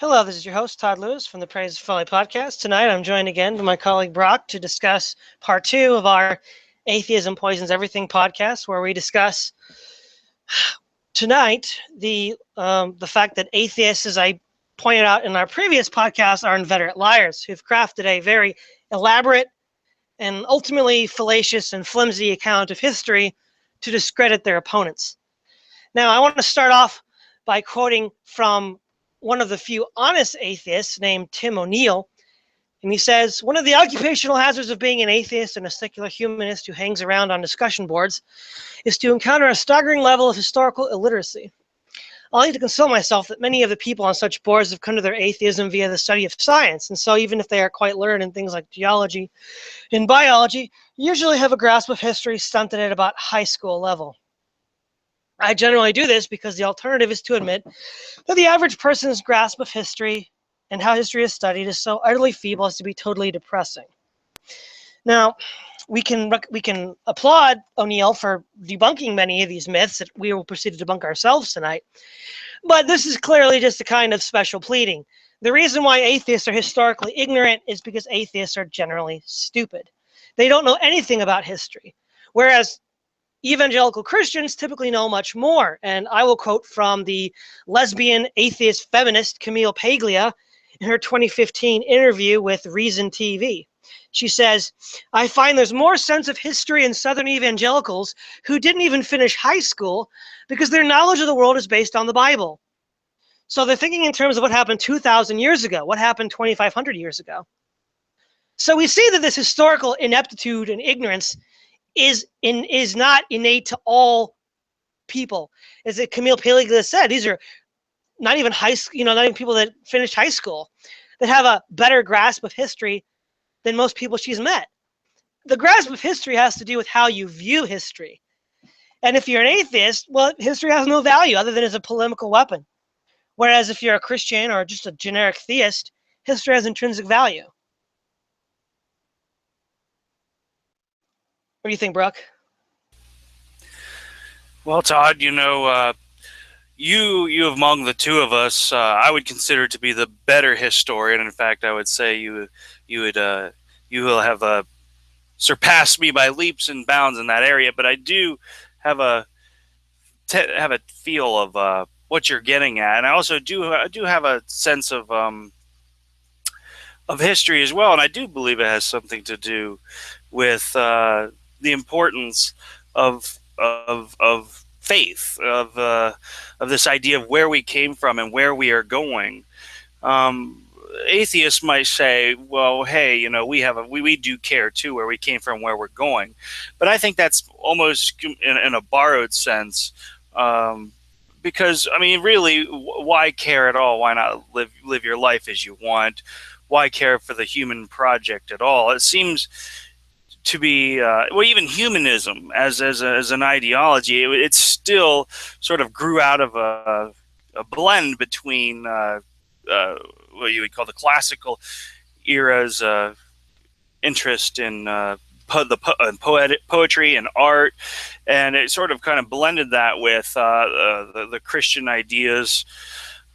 Hello, this is your host, Todd Lewis from the Praise of Folly podcast. Tonight I'm joined again by my colleague Brock to discuss part two of our Atheism Poisons Everything podcast, where we discuss tonight the fact that atheists, as I pointed out in our previous podcast, are inveterate liars who've crafted a very elaborate and ultimately fallacious and flimsy account of history to discredit their opponents. Now, I want to start off by quoting from one of the few honest atheists named Tim O'Neill. And he says, one of the occupational hazards of being an atheist and a secular humanist who hangs around on discussion boards is to encounter a staggering level of historical illiteracy. I'll need to console myself that many of the people on such boards have come to their atheism via the study of science. And so even if they are quite learned in things like geology and biology, usually have a grasp of history stunted at about high school level. I generally do this because the alternative is to admit that the average person's grasp of history and how history is studied is so utterly feeble as to be totally depressing. Now, we can applaud O'Neill for debunking many of these myths that we will proceed to debunk ourselves tonight, but this is clearly just a kind of special pleading. The reason why atheists are historically ignorant is because atheists are generally stupid. They don't know anything about history, whereas evangelical Christians typically know much more. And I will quote from the lesbian atheist feminist Camille Paglia in her 2015 interview with Reason TV. She says, I find there's more sense of history in Southern evangelicals who didn't even finish high school because their knowledge of the world is based on the Bible. So they're thinking in terms of what happened 2,000 years ago, what happened 2,500 years ago. So we see that this historical ineptitude and ignorance is not innate to all people. As Camille Paglia said, these are not even not even people that finished high school that have a better grasp of history than most people she's met. The grasp of history has to do with how you view history. And if you're an atheist, well, history has no value other than as a polemical weapon. Whereas if you're a Christian or just a generic theist, history has intrinsic value. What do you think, Brock? Well, Todd, you among the two of us, I would consider to be the better historian. In fact, I would say you will have surpassed me by leaps and bounds in that area. But I do have a feel of what you're getting at, and I also do have a sense of history as well, and I do believe it has something to do with the importance of faith, of this idea of where we came from and where we are going. Atheists might say, well, hey, we do care too where we came from, where we're going. But I think that's almost in a borrowed sense, because, I mean, really, why care at all? Why not live your life as you want? Why care for the human project at all? It seems to be, even humanism as an ideology, it still sort of grew out of a blend between what you would call the classical era's interest in poetry and art, and it sort of kind of blended that with the Christian ideas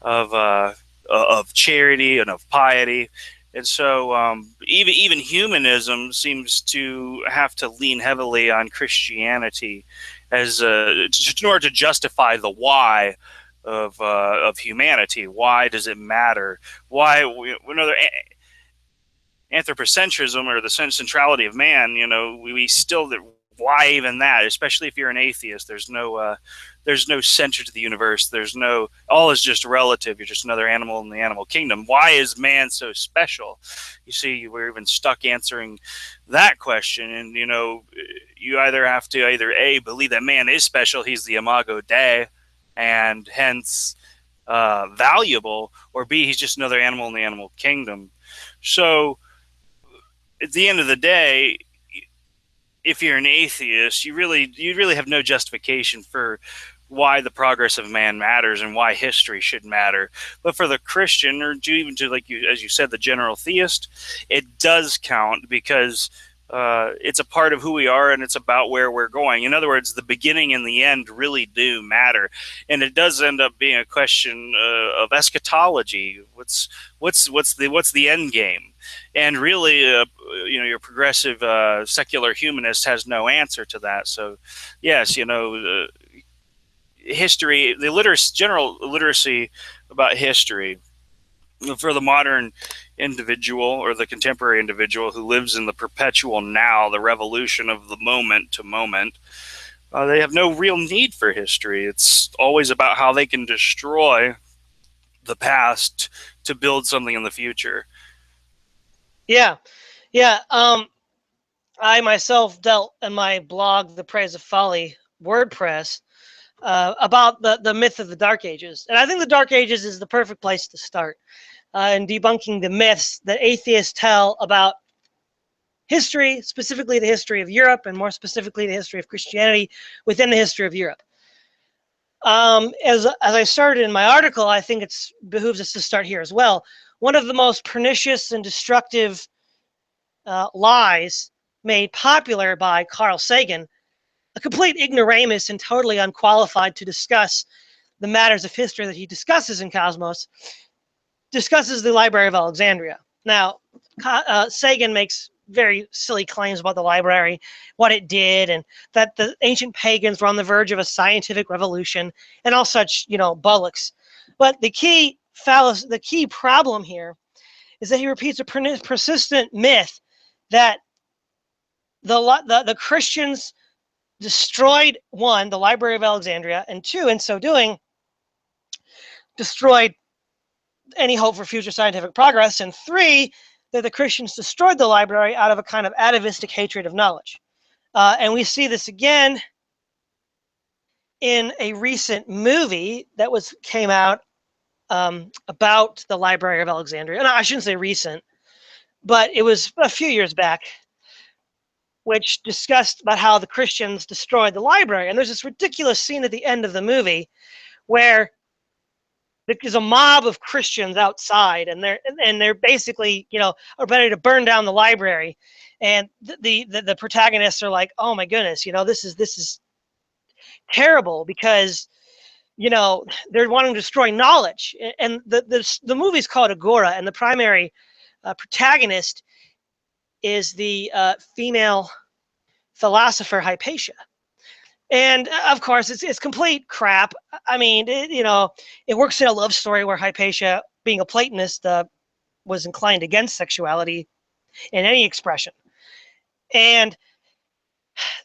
of charity and of piety. And so even humanism seems to have to lean heavily on Christianity as in order to justify the why of humanity. Why does it matter? Why another anthropocentrism, or the centrality of man? We still, why even that? Especially if you're an atheist, there's no center to the universe. All is just relative. You're just another animal in the animal kingdom. Why is man so special? You see, we're even stuck answering that question. And, you either have to A, believe that man is special. He's the imago Dei and hence valuable, or B, he's just another animal in the animal kingdom. So at the end of the day, if you're an atheist, you really have no justification for why the progress of man matters and why history should matter. But for the Christian, or even to, like you, as you said, the general theist, it does count, because it's a part of who we are, and it's about where we're going. In other words, the beginning and the end really do matter, and it does end up being a question of eschatology. What's the end game? And really, your progressive secular humanist has no answer to that. So, yes, history, general literacy about history for the modern individual or the contemporary individual who lives in the perpetual now, the revolution of the moment to moment, they have no real need for history. It's always about how they can destroy the past to build something in the future. Yeah. I myself dealt in my blog, The Praise of Folly, WordPress, about the myth of the Dark Ages. And I think the Dark Ages is the perfect place to start in debunking the myths that atheists tell about history, specifically the history of Europe, and more specifically the history of Christianity within the history of Europe. As I started in my article, I think it behooves us to start here as well. One of the most pernicious and destructive lies made popular by Carl Sagan, a complete ignoramus and totally unqualified to discuss the matters of history that he discusses in Cosmos, discusses the Library of Alexandria. Now, Sagan makes very silly claims about the library, what it did, and that the ancient pagans were on the verge of a scientific revolution, and all such, bullocks. But the key problem here is that he repeats a persistent myth that the Christians destroyed, one, the Library of Alexandria, and two, in so doing, destroyed any hope for future scientific progress, and three, that the Christians destroyed the library out of a kind of atavistic hatred of knowledge. And we see this again in a recent movie that came out about the Library of Alexandria. And I shouldn't say recent, but it was a few years back, which discussed about how the Christians destroyed the library. And there's this ridiculous scene at the end of the movie where there's a mob of Christians outside, and they're basically, are ready to burn down the library. And the protagonists are like, oh my goodness, this is terrible, because they're wanting to destroy knowledge. And the movie's called Agora, and the primary protagonist is the female philosopher Hypatia. And of course, it's complete crap. I mean, it works in a love story where Hypatia, being a Platonist, was inclined against sexuality in any expression. And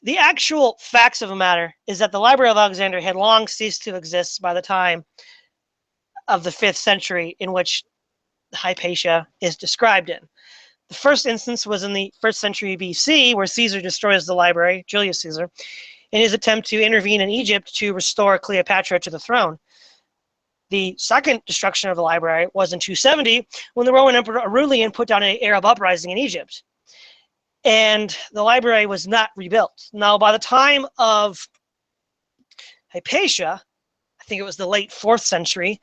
the actual facts of the matter is that the Library of Alexandria had long ceased to exist by the time of the 5th century, in which Hypatia is described in. The first instance was in the 1st century BC, where Caesar destroys the library, Julius Caesar, in his attempt to intervene in Egypt to restore Cleopatra to the throne. The second destruction of the library was in 270, when the Roman Emperor Aurelian put down an Arab uprising in Egypt. And the library was not rebuilt. Now, by the time of Hypatia, I think it was the late 4th century,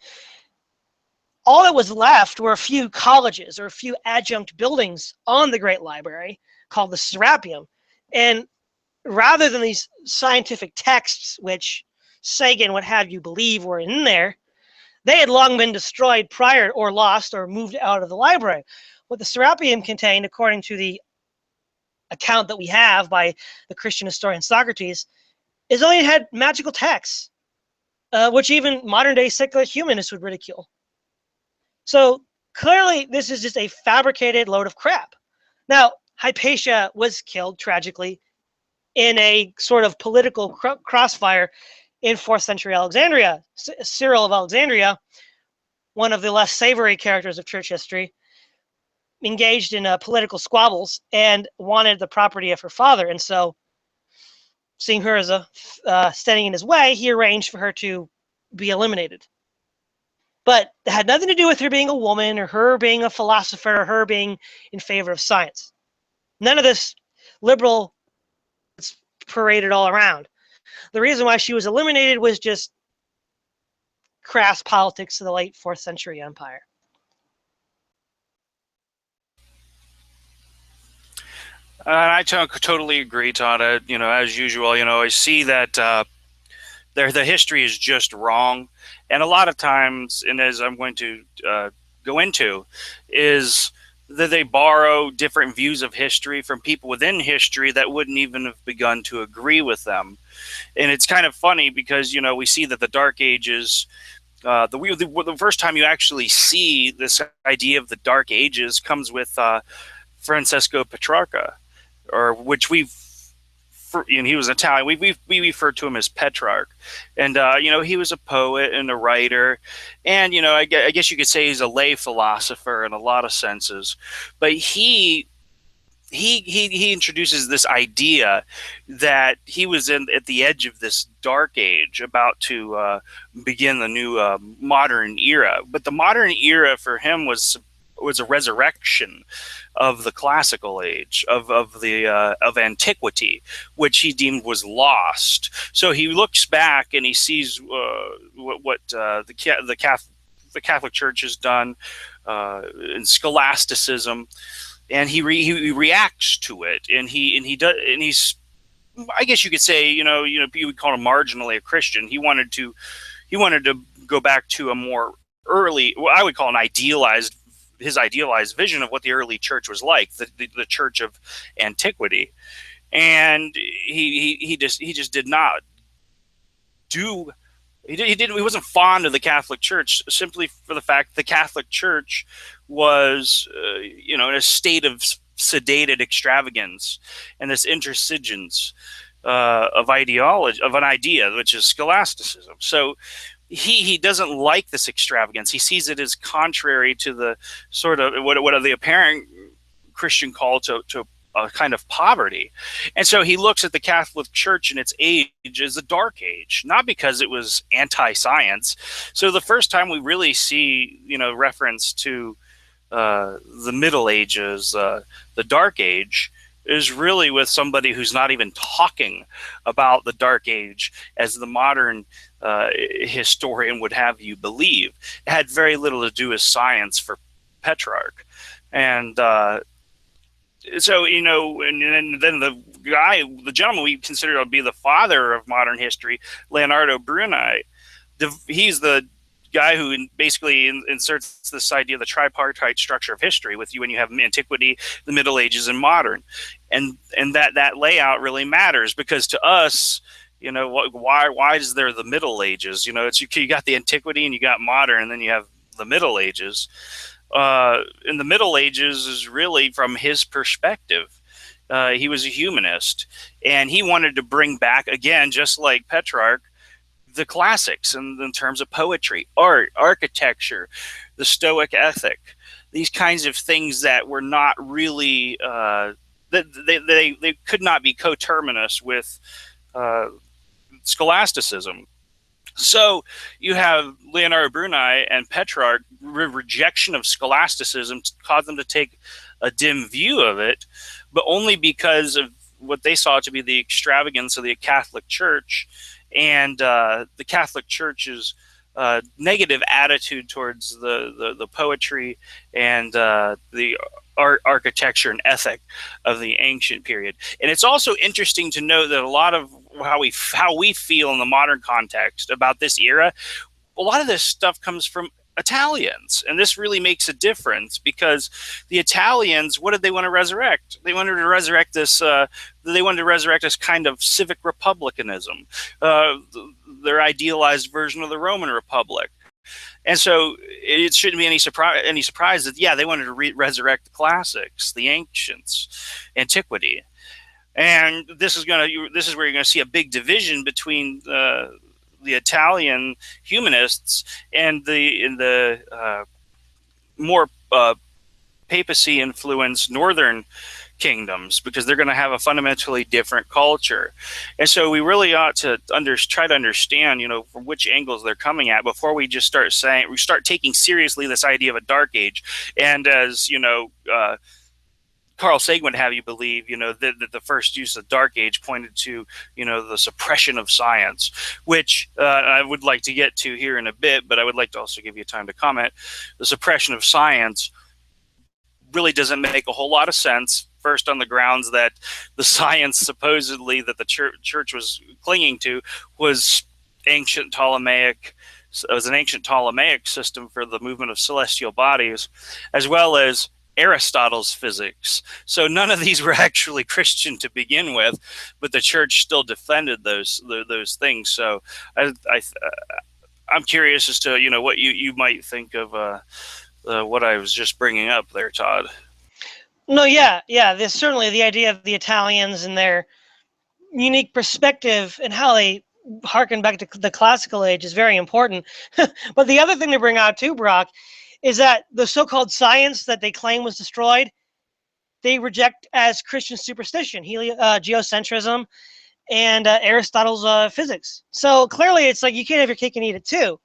all that was left were a few colleges or a few adjunct buildings on the Great Library called the Serapeum. And rather than these scientific texts, which Sagan would have you believe were in there, they had long been destroyed prior, or lost, or moved out of the library. What the Serapeum contained, according to the account that we have by the Christian historian Socrates, is only it had magical texts, which even modern-day secular humanists would ridicule. So clearly, this is just a fabricated load of crap. Now, Hypatia was killed tragically in a sort of political crossfire in 4th century Alexandria. Cyril of Alexandria, one of the less savory characters of church history, engaged in political squabbles and wanted the property of her father. And so, seeing her as standing in his way, he arranged for her to be eliminated. But it had nothing to do with her being a woman, or her being a philosopher, or her being in favor of science. None of this liberal paraded all around. The reason why she was eliminated was just crass politics of the late 4th century empire. I totally agree, Todd. As usual, I see that the history is just wrong, and a lot of times, and as I'm going to go into, is that they borrow different views of history from people within history that wouldn't even have begun to agree with them. And it's kind of funny because we see that the Dark Ages. The first time you actually see this idea of the Dark Ages comes with Francesco Petrarca, or which he was Italian. We refer to him as Petrarch, and he was a poet and a writer, and I guess you could say he's a lay philosopher in a lot of senses, but he introduces this idea that he was at the edge of this dark age about to begin the new modern era. But the modern era for him was a resurrection of the classical age of antiquity, which he deemed was lost. So he looks back and he sees what the Catholic Church has done in scholasticism, and he reacts to it, and he's, I guess you could say, you would call him marginally a Christian. He wanted to go back to a more early, what I would call his idealized vision of what the early church was like, the church of antiquity, and he just did not do. He wasn't fond of the Catholic Church simply for the fact the Catholic Church was, in a state of sedated extravagance and this intersigence of ideology, of an idea, which is scholasticism. So he doesn't like this extravagance. He sees it as contrary to the sort of what are the apparent Christian call to a kind of poverty. And so he looks at the Catholic Church in its age as a dark age, not because it was anti-science. So the first time we really see, reference to the Middle Ages, the Dark Age, is really with somebody who's not even talking about the Dark Age as the modern historian would have you believe. It had very little to do with science for Petrarch. And so, and then the gentleman we consider to be the father of modern history, Leonardo Bruni, he's the guy who basically inserts this idea of the tripartite structure of history with you when you have antiquity, the Middle Ages, and modern. And that layout really matters because to us, why is there the Middle Ages? It's you got the antiquity and you got modern, and then you have the Middle Ages. In the Middle Ages is really from his perspective. He was a humanist, and he wanted to bring back, again, just like Petrarch, the classics in terms of poetry, art, architecture, the Stoic ethic, these kinds of things that were not really, they could not be coterminous with scholasticism. So you have Leonardo Bruni and Petrarch rejection of scholasticism caused them to take a dim view of it, but only because of what they saw to be the extravagance of the Catholic Church and the Catholic Church's negative attitude towards the poetry and the art, architecture, and ethic of the ancient period. And it's also interesting to note that a lot of how we feel in the modern context about this era, a lot of this stuff comes from Italians, and this really makes a difference because the Italians, what did they want to resurrect? They wanted to resurrect this. They wanted to resurrect this kind of civic republicanism, their idealized version of the Roman Republic. And so it shouldn't be any surprise that they wanted to resurrect the classics, the ancients, antiquity. And this is where you're going to see a big division between the Italian humanists and the more papacy influenced northern kingdoms, because they're going to have a fundamentally different culture. And so we really ought to try to understand, from which angles they're coming at before we just start taking seriously this idea of a dark age. And as Carl Sagan would have you believe, that the first use of dark age pointed to, the suppression of science, which I would like to get to here in a bit, but I would like to also give you time to comment. The suppression of science really doesn't make a whole lot of sense. First, on the grounds that the science supposedly that the church was clinging to was ancient Ptolemaic. It was an ancient Ptolemaic system for the movement of celestial bodies, as well as Aristotle's physics. So none of these were actually Christian to begin with, but the church still defended those things. So I'm curious as to what you might think of what I was just bringing up there, Todd. No, yeah. There's certainly the idea of the Italians and their unique perspective and how they harken back to the classical age is very important. But the other thing to bring out too, Brock, is that the so-called science that they claim was destroyed, they reject as Christian superstition, geocentrism, and Aristotle's physics. So clearly, it's like you can't have your cake and eat it too.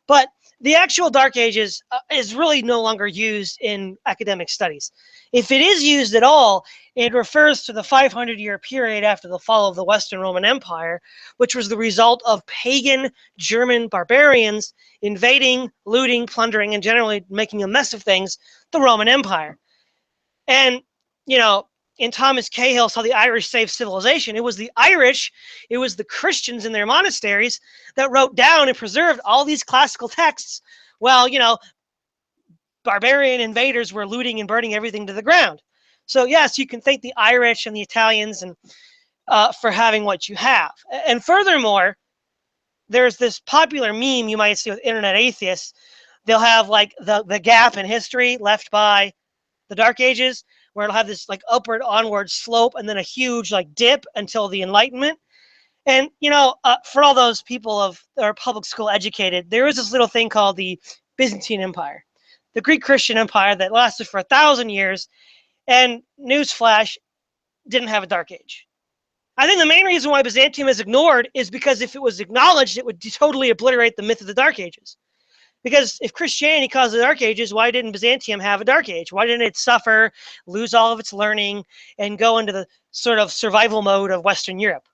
But the actual Dark Ages is really no longer used in academic studies. If it is used at all, it refers to the 500-year period after the fall of the Western Roman Empire, which was the result of pagan German barbarians invading, looting, plundering, and generally making a mess of things, the Roman Empire. And, in Thomas Cahill's How the Irish Saved Civilization, it was the Irish, it was the Christians in their monasteries that wrote down and preserved all these classical texts. Well, barbarian invaders were looting and burning everything to the ground. So yes, you can thank the Irish and the Italians and for having what you have. And furthermore, there's this popular meme you might see with internet atheists. They'll have like the gap in history left by the Dark Ages, where it'll have this like upward onward slope and then a huge like dip until the Enlightenment. And for all those people that are public school educated, there is this little thing called the Byzantine Empire, the Greek Christian Empire that lasted for 1,000 years. And newsflash, didn't have a Dark Age. I think the main reason why Byzantium is ignored is because if it was acknowledged, it would totally obliterate the myth of the Dark Ages. Because if Christianity caused the Dark Ages, why didn't Byzantium have a Dark Age? Why didn't it suffer, lose all of its learning, and go into the sort of survival mode of Western Europe?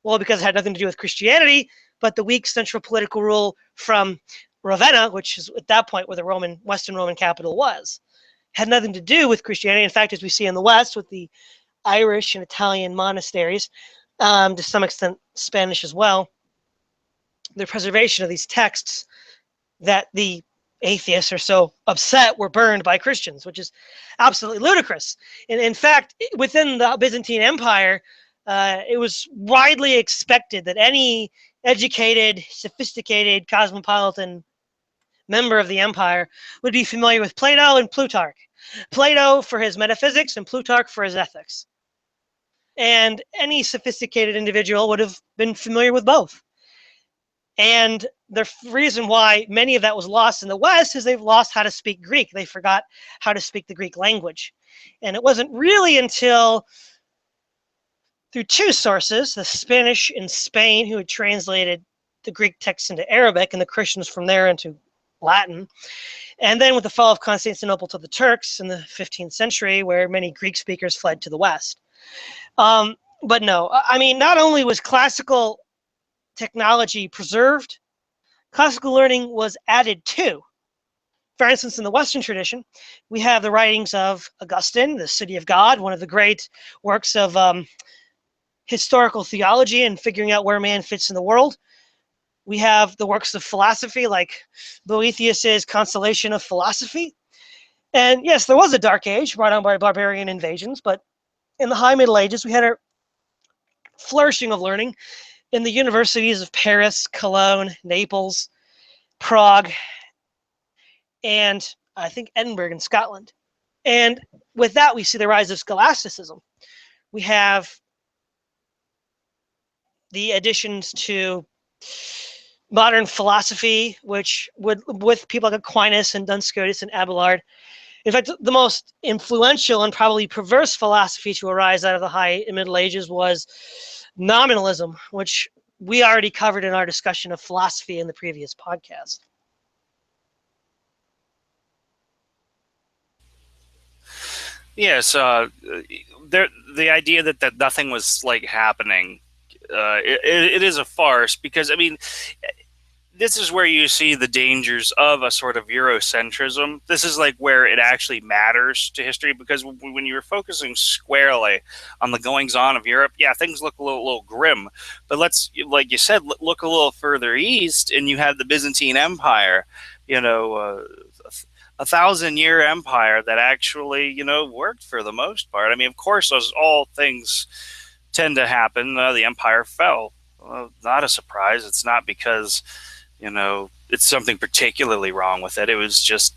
Well, because it had nothing to do with Christianity, but the weak central political rule from Ravenna, which is at that point where the Western Roman capital was, had nothing to do with Christianity. In fact, as we see in the West with the Irish and Italian monasteries, to some extent Spanish as well, the preservation of these texts that the atheists are so upset were burned by Christians, which is absolutely ludicrous. And in fact, within the Byzantine Empire, it was widely expected that any educated, sophisticated, cosmopolitan member of the empire would be familiar with Plato and Plutarch. Plato for his metaphysics and Plutarch for his ethics. And any sophisticated individual would have been familiar with both. And the reason why many of that was lost in the West is they've lost how to speak Greek. They forgot how to speak the Greek language. And it wasn't really until through two sources, the Spanish in Spain, who had translated the Greek text into Arabic, and the Christians from there into Latin. And then with the fall of Constantinople to the Turks in the 15th century, where many Greek speakers fled to the West. But no, I mean, not only was classical technology preserved, classical learning was added to. For instance, in the Western tradition, we have the writings of Augustine, the City of God, one of the great works of historical theology and figuring out where man fits in the world. We have the works of philosophy, like Boethius's Consolation of Philosophy. And yes, there was a Dark Age brought on by barbarian invasions, but in the High Middle Ages, we had a flourishing of learning in the universities of Paris, Cologne, Naples, Prague, and I think Edinburgh in Scotland. And with that, we see the rise of scholasticism. We have the additions to modern philosophy, which would, with people like Aquinas and Duns Scotus and Abelard. In fact, the most influential and probably perverse philosophy to arise out of the High and Middle Ages was nominalism, which we already covered in our discussion of philosophy in the previous podcast. Yes, the idea that nothing was like happening, it is a farce, because I mean, this is where you see the dangers of a sort of Eurocentrism. This is like where it actually matters to history, because when you're focusing squarely on the goings on of Europe, yeah, things look a little grim. But let's, like you said, look a little further east, and you had the Byzantine Empire, you know, a 1,000-year empire that actually, you know, worked for the most part. I mean, of course, those all things tend to happen. The empire fell. Well, not a surprise. It's not because, you know, it's something particularly wrong with it. It was just,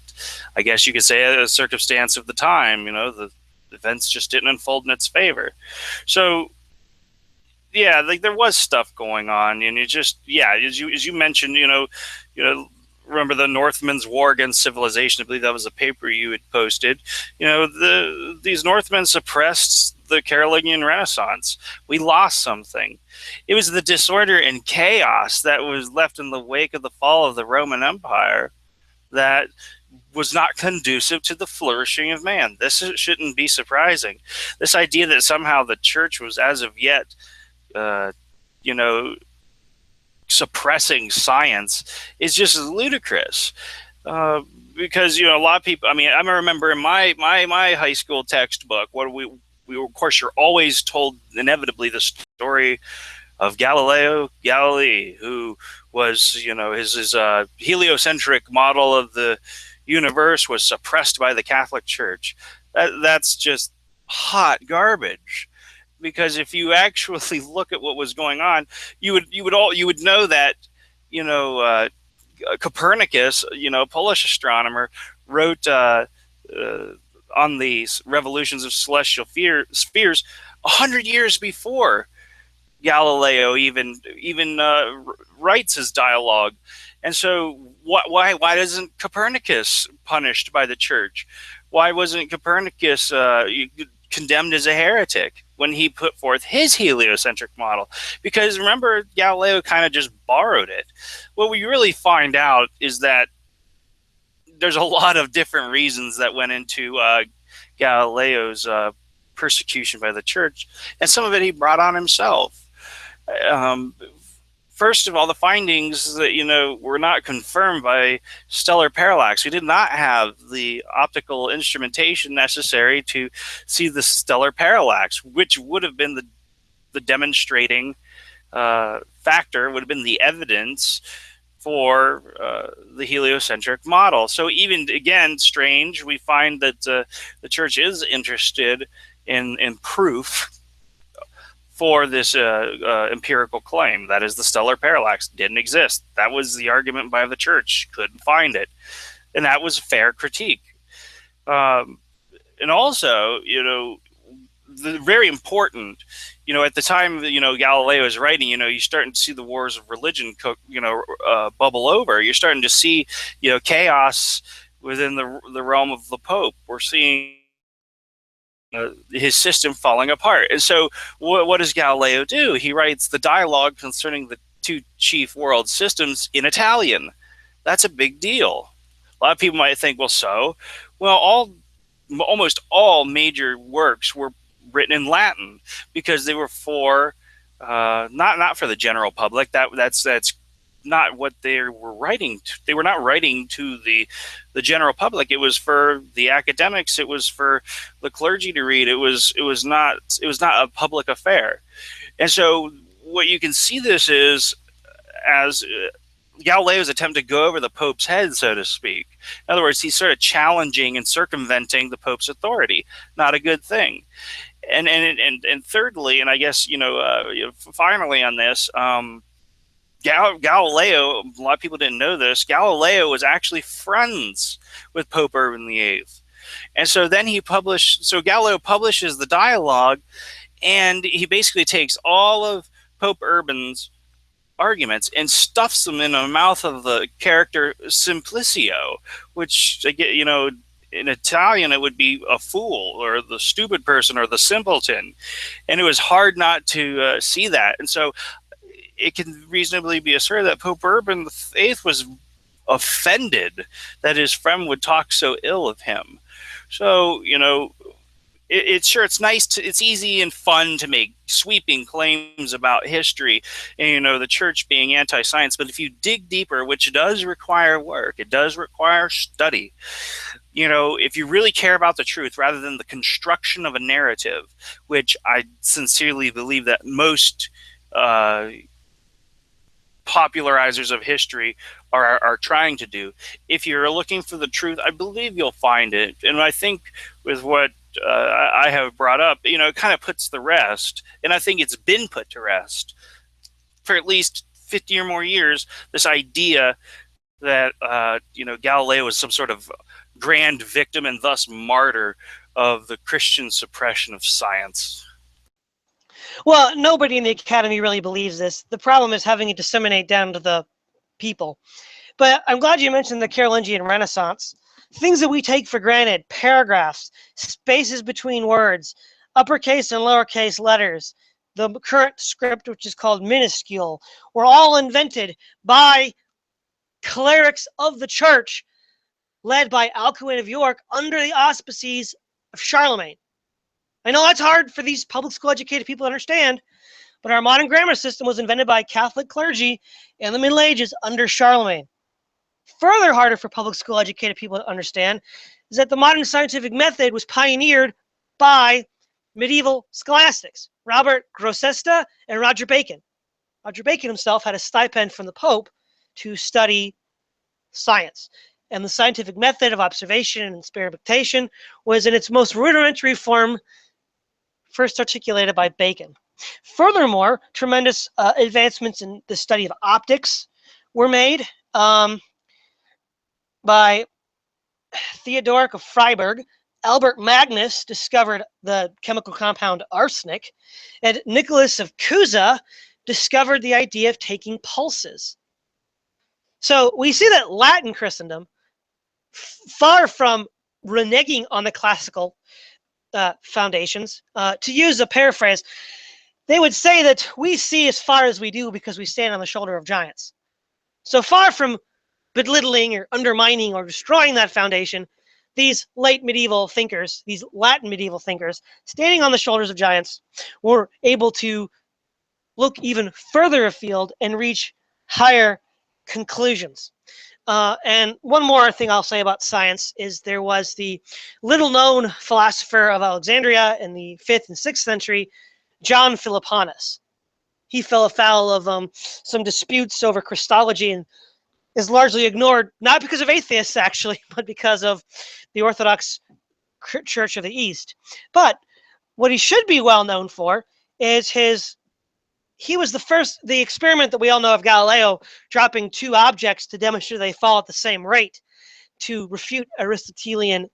I guess you could say, a circumstance of the time. You know, the events just didn't unfold in its favor. So, yeah, like there was stuff going on, and it just, yeah, as you mentioned, you know, remember the Northmen's War Against Civilization? I believe that was a paper you had posted. You know, these Northmen suppressed the Carolingian Renaissance. We lost something. It was the disorder and chaos that was left in the wake of the fall of the Roman Empire that was not conducive to the flourishing of man. This shouldn't be surprising. This idea that somehow the church was, as of yet, you know, suppressing science is just ludicrous. Because, you know, a lot of people, I mean, I remember in my high school textbook, what we of course, you're always told inevitably the story of Galileo Galilei, who was, you know, his heliocentric model of the universe was suppressed by the Catholic Church. That's just hot garbage. Because if you actually look at what was going on, you would know that, you know, Copernicus, you know, Polish astronomer, wrote on the revolutions of celestial spheres 100 years before Galileo even writes his dialogue. And so why isn't Copernicus punished by the church? Why wasn't Copernicus condemned as a heretic when he put forth his heliocentric model? Because remember, Galileo kind of just borrowed it. What we really find out is that there's a lot of different reasons that went into Galileo's persecution by the church, and some of it he brought on himself. First of all, the findings that, you know, were not confirmed by stellar parallax. We did not have the optical instrumentation necessary to see the stellar parallax, which would have been the demonstrating factor, would have been the evidence for the heliocentric model. So even, again, strange, we find that the church is interested in proof for this empirical claim. That is, the stellar parallax didn't exist. That was the argument by the church. Couldn't find it. And that was fair critique. And also, you know, very important, you know, at the time, you know, Galileo is writing, you know, you're starting to see the wars of religion, bubble over. You're starting to see, you know, chaos within the realm of the Pope. We're seeing his system falling apart. And so what does Galileo do? He writes the dialogue concerning the two chief world systems in Italian. That's a big deal. A lot of people might think, well, almost all major works were written in Latin because they were for not for the general public. That's not what they were writing to. They were not writing to the general public. It was for the academics. It was for the clergy to read. It was not a public affair. And so what you can see this is as Galileo's attempt to go over the Pope's head, so to speak. In other words, he's sort of challenging and circumventing the Pope's authority. Not a good thing. And thirdly, and I guess, finally on this, Galileo, a lot of people didn't know this, Galileo was actually friends with Pope Urban VIII. And so then Galileo publishes the dialogue, and he basically takes all of Pope Urban's arguments and stuffs them in the mouth of the character Simplicio, which, in Italian it would be a fool or the stupid person or the simpleton. And it was hard not to see that. And so it can reasonably be asserted that Pope Urban VIII was offended that his friend would talk so ill of him. So, it's nice to, it's easy and fun to make sweeping claims about history and, the church being anti-science. But if you dig deeper, which does require work, it does require study, if you really care about the truth rather than the construction of a narrative, which I sincerely believe that most popularizers of history are trying to do. If you're looking for the truth, I believe you'll find it. And I think with what I have brought up, it kind of puts the rest, and I think it's been put to rest for at least 50 or more years, this idea that, Galileo was some sort of grand victim and thus martyr of the Christian suppression of science. Well, nobody in the academy really believes this. The problem is having it disseminate down to the people. But I'm glad you mentioned the Carolingian Renaissance. Things that we take for granted, paragraphs, spaces between words, uppercase and lowercase letters, the current script, which is called minuscule, were all invented by clerics of the church, led by Alcuin of York under the auspices of Charlemagne. I know that's hard for these public school educated people to understand, but our modern grammar system was invented by Catholic clergy in the Middle Ages under Charlemagne. Further harder for public school educated people to understand is that the modern scientific method was pioneered by medieval scholastics, Robert Grosseteste and Roger Bacon. Roger Bacon himself had a stipend from the Pope to study science. And the scientific method of observation and experimentation was in its most rudimentary form first articulated by Bacon. Furthermore, tremendous advancements in the study of optics were made by Theodoric of Freiburg. Albert Magnus discovered the chemical compound arsenic, and Nicholas of Cusa discovered the idea of taking pulses. So we see that Latin Christendom, far from reneging on the classical foundations, to use a paraphrase, they would say that we see as far as we do because we stand on the shoulder of giants. So far from belittling or undermining or destroying that foundation, these late medieval thinkers, these Latin medieval thinkers, standing on the shoulders of giants, were able to look even further afield and reach higher conclusions. And one more thing I'll say about science is there was the little-known philosopher of Alexandria in the 5th and 6th century, John Philipponus. He fell afoul of some disputes over Christology and is largely ignored, not because of atheists, actually, but because of the Orthodox Church of the East. But what he should be well known for is he was the experiment that we all know of Galileo, dropping two objects to demonstrate they fall at the same rate to refute Aristotelian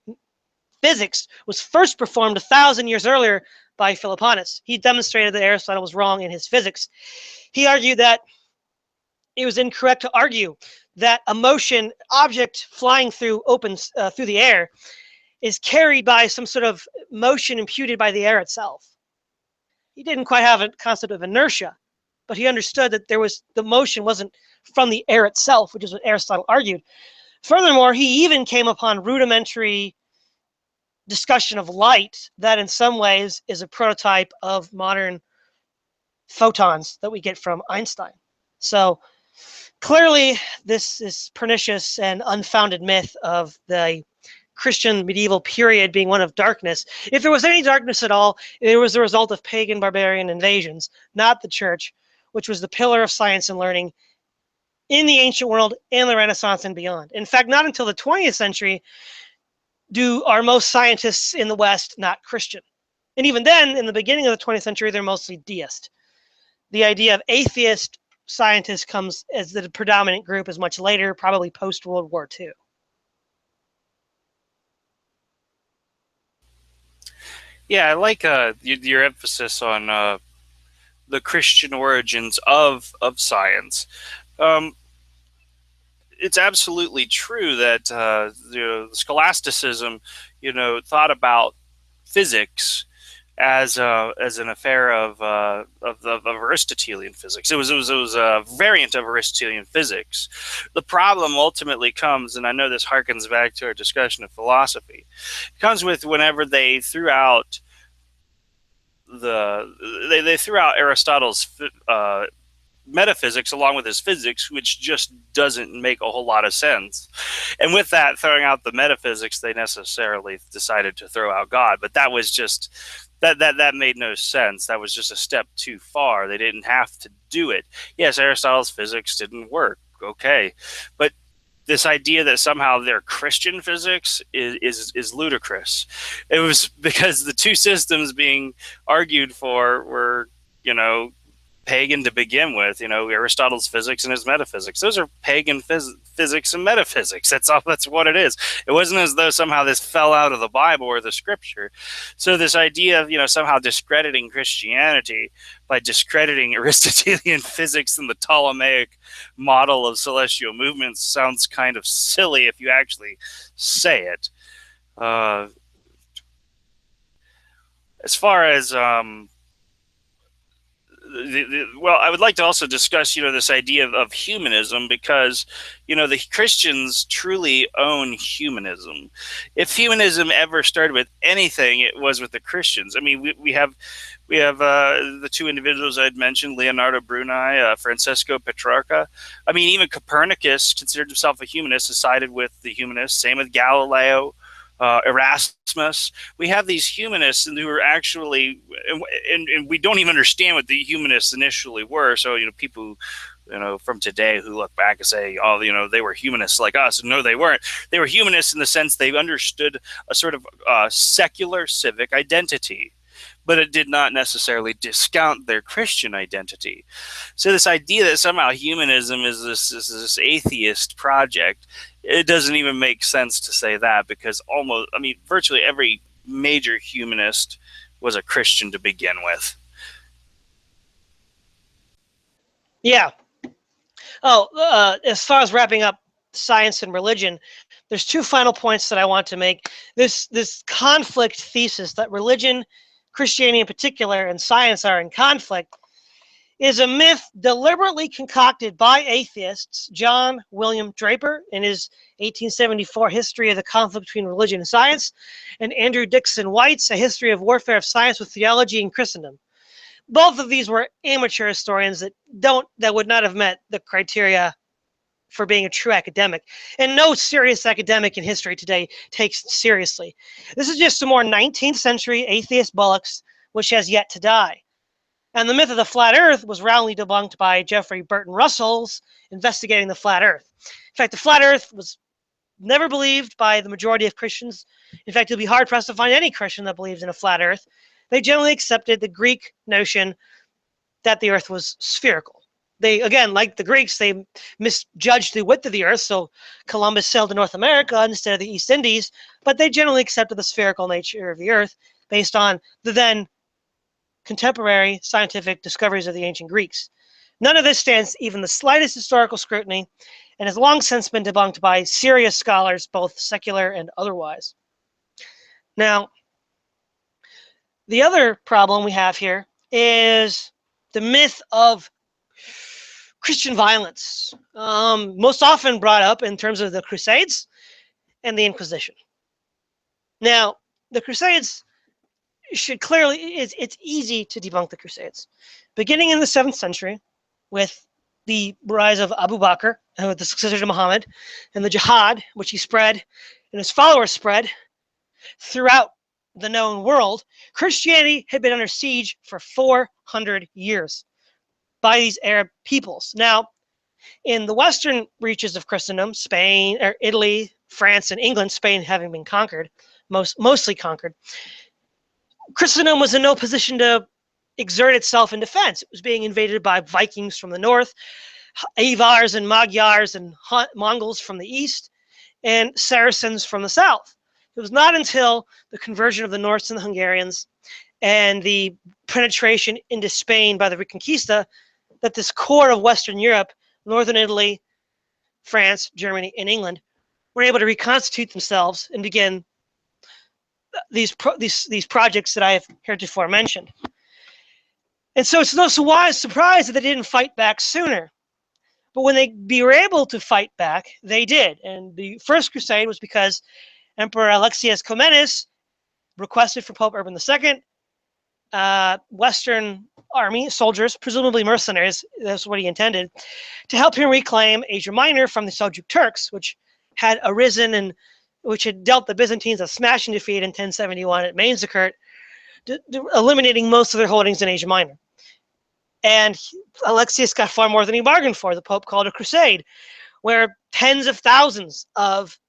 physics, was first performed 1,000 years earlier by Philipponus. He demonstrated that Aristotle was wrong in his physics. He argued that it was incorrect to argue that a motion object flying through through the air is carried by some sort of motion imputed by the air itself. He didn't quite have a concept of inertia, but he understood that the motion wasn't from the air itself, which is what Aristotle argued. Furthermore, he even came upon rudimentary discussion of light that in some ways is a prototype of modern photons that we get from Einstein. So clearly, this is pernicious and unfounded myth of the Christian medieval period being one of darkness. If there was any darkness at all, it was the result of pagan barbarian invasions, not the church, which was the pillar of science and learning in the ancient world, in the Renaissance and beyond. In fact, not until the 20th century are most scientists in the West not Christian. And even then, in the beginning of the 20th century, they're mostly deist. The idea of atheist scientists comes as the predominant group is much later, probably post-World War II. Yeah, I like your emphasis on the Christian origins of science. It's absolutely true that scholasticism, thought about physics as an affair of Aristotelian physics. It was a variant of Aristotelian physics. The problem ultimately comes, and I know this harkens back to our discussion of philosophy, it comes with whenever they threw out they threw out Aristotle's metaphysics along with his physics, which just doesn't make a whole lot of sense. And with that, throwing out the metaphysics, they necessarily decided to throw out God. But that was just that made no sense. That was just a step too far. They didn't have to do it. Yes, Aristotle's physics didn't work. Okay, but this idea that somehow their Christian physics is ludicrous. It was because the two systems being argued for were, pagan to begin with. Aristotle's physics and his metaphysics. Those are pagan physics and metaphysics. That's what it is. It wasn't as though somehow this fell out of the Bible or the scripture. So this idea of, somehow discrediting Christianity by discrediting Aristotelian physics and the Ptolemaic model of celestial movements sounds kind of silly if you actually say it. As far as well, I would like to also discuss, this idea of humanism, because, the Christians truly own humanism. If humanism ever started with anything, it was with the Christians. I mean, we have the two individuals I'd mentioned, Leonardo Bruni, Francesco Petrarca. I mean, even Copernicus considered himself a humanist, sided with the humanists. Same with Galileo. Erasmus. We have these humanists who are actually, and we don't even understand what the humanists initially were. So, people from today who look back and say, oh, they were humanists like us. No, they weren't. They were humanists in the sense they understood a sort of secular civic identity, but it did not necessarily discount their Christian identity. So this idea that somehow humanism is this atheist project, it doesn't even make sense to say that, because virtually every major humanist was a Christian to begin with. Yeah. Oh, as far as wrapping up science and religion, there's two final points that I want to make. This conflict thesis that religion, Christianity in particular, and science are in conflict is a myth deliberately concocted by atheists. John William Draper, in his 1874 History of the Conflict Between Religion and Science, and Andrew Dixon White's A History of Warfare of Science with Theology and Christendom. Both of these were amateur historians that would not have met the criteria for being a true academic. And no serious academic in history today takes it seriously. This is just a more 19th century atheist bollocks, which has yet to die. And the myth of the flat earth was roundly debunked by Jeffrey Burton Russell's Investigating the Flat Earth. In fact, the flat earth was never believed by the majority of Christians. In fact, you'll be hard-pressed to find any Christian that believes in a flat earth. They generally accepted the Greek notion that the earth was spherical. They, again, like the Greeks, they misjudged the width of the earth, so Columbus sailed to North America instead of the East Indies, but they generally accepted the spherical nature of the earth based on the then contemporary scientific discoveries of the ancient Greeks. None of this stands even the slightest historical scrutiny and has long since been debunked by serious scholars, both secular and otherwise. Now, the other problem we have here is the myth of Christian violence, most often brought up in terms of the Crusades and the Inquisition. Now, the Crusades it's easy to debunk the Crusades. Beginning in the 7th century, with the rise of Abu Bakr, the successor to Muhammad, and the jihad, which he spread, and his followers spread throughout the known world, Christianity had been under siege for 400 years by these Arab peoples. Now, in the western reaches of Christendom, Spain, or Italy, France, and England, Spain having been conquered, mostly conquered, Christendom was in no position to exert itself in defense. It was being invaded by Vikings from the north, Avars and Magyars and Mongols from the east, and Saracens from the south. It was not until the conversion of the Norse and the Hungarians and the penetration into Spain by the Reconquista that this core of Western Europe, northern Italy, France, Germany, and England, were able to reconstitute themselves and begin these projects that I have heretofore mentioned. And so it's no surprise that they didn't fight back sooner. But when they were able to fight back, they did. And the First Crusade was because Emperor Alexius Comnenus requested for Pope Urban II Western army soldiers, presumably mercenaries, that's what he intended, to help him reclaim Asia Minor from the Seljuk Turks, which had arisen and which had dealt the Byzantines a smashing defeat in 1071 at Mainzikert, eliminating most of their holdings in Asia Minor. And Alexius got far more than he bargained for. The Pope called a crusade, where tens of thousands of